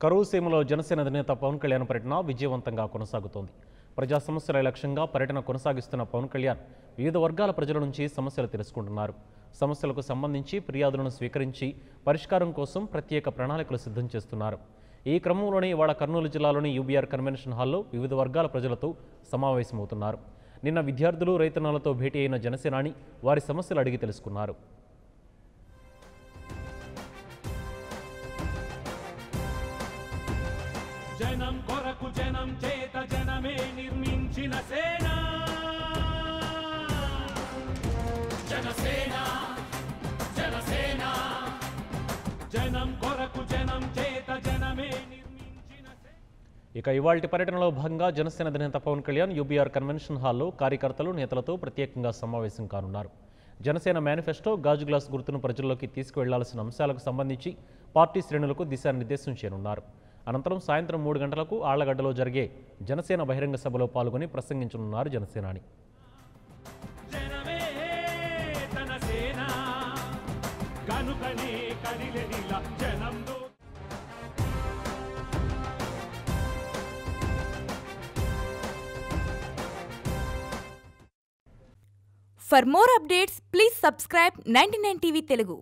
కరూరు సీమలో జనసేన అధినేత పవన్ కళ్యాణ్ పర్యటన విజయవంతంగా కొనసాగుతోంది. ప్రజా సమస్యల లక్ష్యంగా పర్యటన కొనసాగిస్తున్న పవన్ కళ్యాణ్ వివిధ వర్గాల ప్రజల నుంచి సమస్యలు తెలుసుకుంటున్నారు. సమస్యలకు సంబంధించి ఫిర్యాదులను స్వీకరించి పరిష్కారం కోసం ప్రత్యేక ప్రణాళికలు సిద్ధం చేస్తున్నారు. ఈ క్రమంలోనే ఇవాళ కర్నూలు జిల్లాలోని యూబీఆర్ కన్వెన్షన్ హాల్లో వివిధ వర్గాల ప్రజలతో సమావేశమవుతున్నారు. నిన్న విద్యార్థులు, రైతన్నలతో భేటీ అయిన జనసేనాని వారి సమస్యలు అడిగి తెలుసుకున్నారు. జనం కొరకు జనం చేత జనమే నిర్మించిన సేన జనసేన జనసేన జనం కొరకు జనం చేత జనమే నిర్మించిన ఇక ఇవాల్టి పర్యటనలో భాగంగా జనసేన అధినేత పవన్ కళ్యాణ్ యూబీఆర్ కన్వెన్షన్ హాల్లో కార్యకర్తలు, నేతలతో ప్రత్యేకంగా సమావేశం కానున్నారు. జనసేన మేనిఫెస్టో, గాజు గ్లాస్ గుర్తును ప్రజల్లోకి తీసుకువెళ్లాల్సిన అంశాలకు సంబంధించి పార్టీ శ్రేణులకు దిశానిర్దేశం చేయనున్నారు. అనంతరం సాయంత్రం 3 గంటలకు ఆళ్లగడ్డలో జరిగే జనసేన బహిరంగ సభలో పాల్గొని ప్రసంగించనున్నారు జనసేనాని. For more updates, please subscribe 99 TV Telugu.